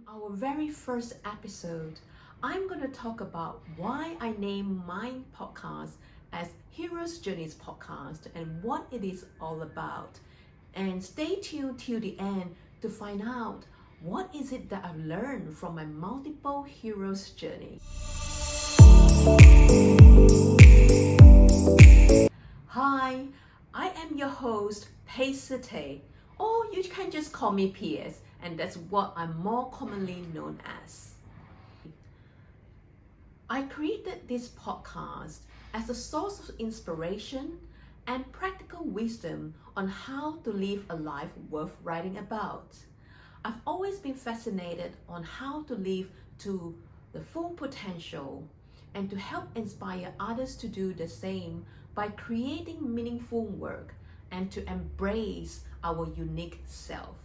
Our very first episode, I'm going to talk about why I named my podcast as Hero's Journeys Podcast and what it is all about. And stay tuned till the end to find out what is it that I've learned from my multiple hero's journey. Hi, I am your host, Pheh Sze, or you can just call me PS, and that's what I'm more commonly known as. I created this podcast as a source of inspiration and practical wisdom on how to live a life worth writing about. I've always been fascinated on how to live to the full potential and to help inspire others to do the same by creating meaningful work and to embrace our unique self.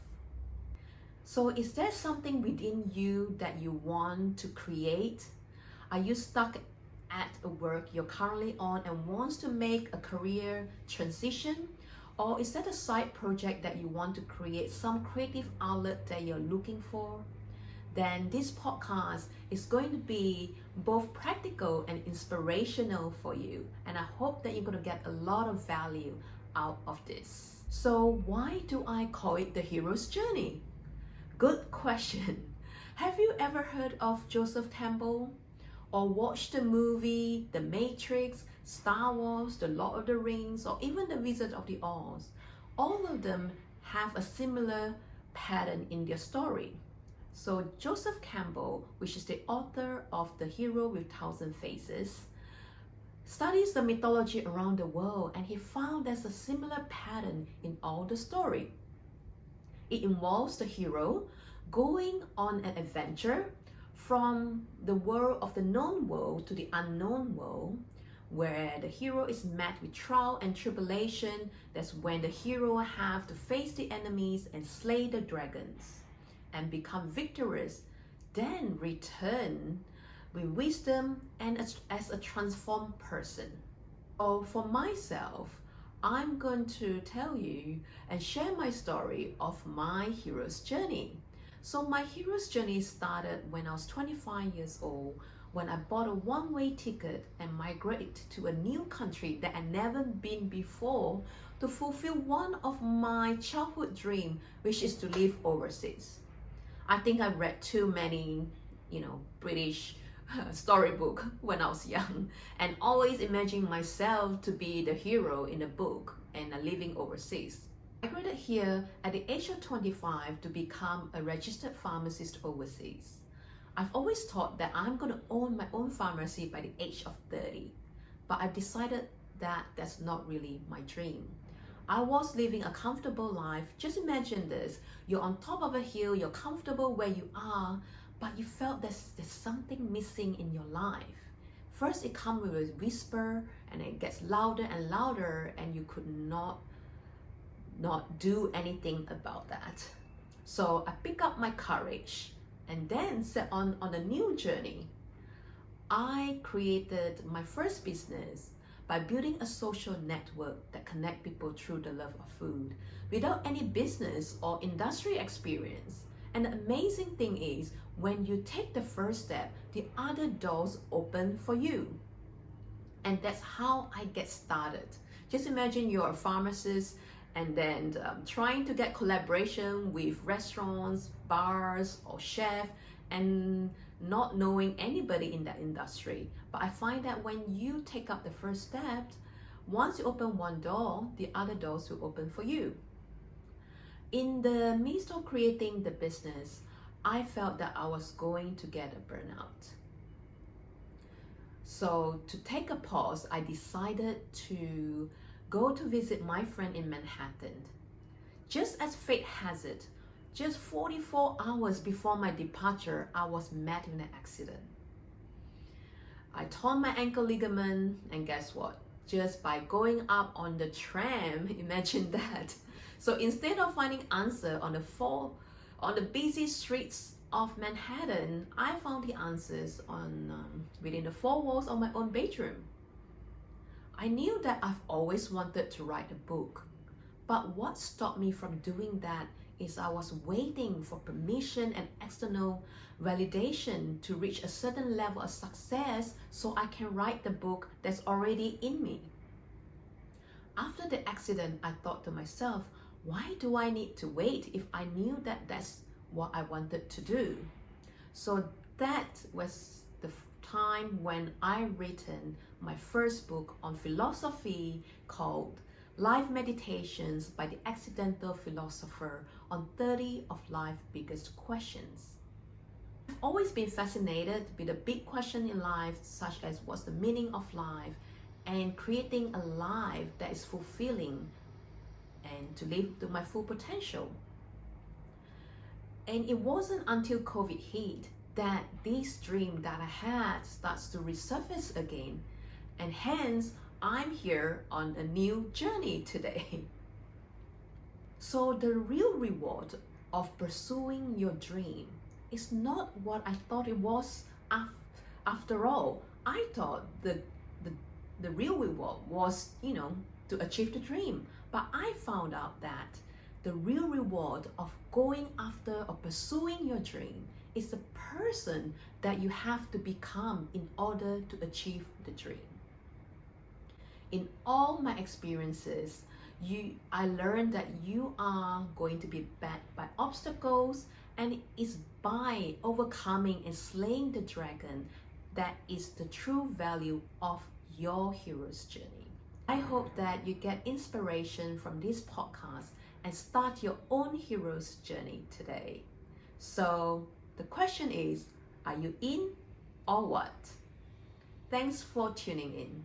So is there something within you that you want to create? Are you stuck at a work you're currently on and wants to make a career transition? Or is that a side project that you want to create some creative outlet that you're looking for? Then this podcast is going to be both practical and inspirational for you. And I hope that you're going to get a lot of value out of this. So why do I call it the hero's journey? Good question. Have you ever heard of Joseph Campbell? Or watched the movie The Matrix, Star Wars, The Lord of the Rings, or even The Wizard of the Oz? All of them have a similar pattern in their story. So Joseph Campbell, which is the author of The Hero with Thousand Faces, studies the mythology around the world, and he found there's a similar pattern in all the story. It involves the hero going on an adventure from the world of the known world to the unknown world, where the hero is met with trial and tribulation. That's when the hero have to face the enemies and slay the dragons and become victorious, then return with wisdom and as a transformed person. So for myself, I'm going to tell you and share my story of my hero's journey. So my hero's journey started when I was 25 years old, when I bought a one-way ticket and migrated to a new country that I'd never been before to fulfill one of my childhood dreams, which is to live overseas. I think I read too many, British storybook when I was young and always imagined myself to be the hero in the book and living overseas. I graduated here at the age of 25 to become a registered pharmacist overseas. I've always thought that I'm going to own my own pharmacy by the age of 30, but I've decided that that's not really my dream. I was living a comfortable life. Just imagine this, you're on top of a hill, you're comfortable where you are, but you felt there's something missing in your life. First it comes with a whisper and it gets louder and louder and you could not do anything about that. So I pick up my courage and then set on a new journey. I created my first business by building a social network that connect people through the love of food without any business or industry experience. And the amazing thing is, when you take the first step, the other doors open for you. And that's how I get started. Just imagine you're a pharmacist and then trying to get collaboration with restaurants, bars, or chef, and not knowing anybody in that industry. But I find that when you take up the first step, once you open one door, the other doors will open for you. In the midst of creating the business, I felt that I was going to get a burnout. So to take a pause, I decided to go to visit my friend in Manhattan. Just as fate has it, just 44 hours before my departure, I was met with an accident. I torn my ankle ligament, and guess what? Just by going up on the tram, imagine that. So instead of finding answer on the busy streets of Manhattan, I found the answers within the four walls of my own bedroom. I knew that I've always wanted to write a book, but what stopped me from doing that is I was waiting for permission and external validation to reach a certain level of success so I can write the book that's already in me. After the accident, I thought to myself, why do I need to wait if I knew that that's what I wanted to do? So that was the time when I written my first book on philosophy called Life Meditations by the Accidental Philosopher on 30 of Life's Biggest Questions. I've always been fascinated with the big question in life, such as what's the meaning of life and creating a life that is fulfilling and to live to my full potential. And it wasn't until COVID hit that this dream that I had starts to resurface again, and hence I'm here on a new journey today. So the real reward of pursuing your dream is not what I thought it was. After all, I thought the real reward was, to achieve the dream. But I found out that the real reward of going after or pursuing your dream is the person that you have to become in order to achieve the dream. In all my experiences, I learned that you are going to be backed by obstacles, and it's by overcoming and slaying the dragon that is the true value of your hero's journey. I hope that you get inspiration from this podcast and start your own hero's journey today. So the question is, are you in or what? Thanks for tuning in.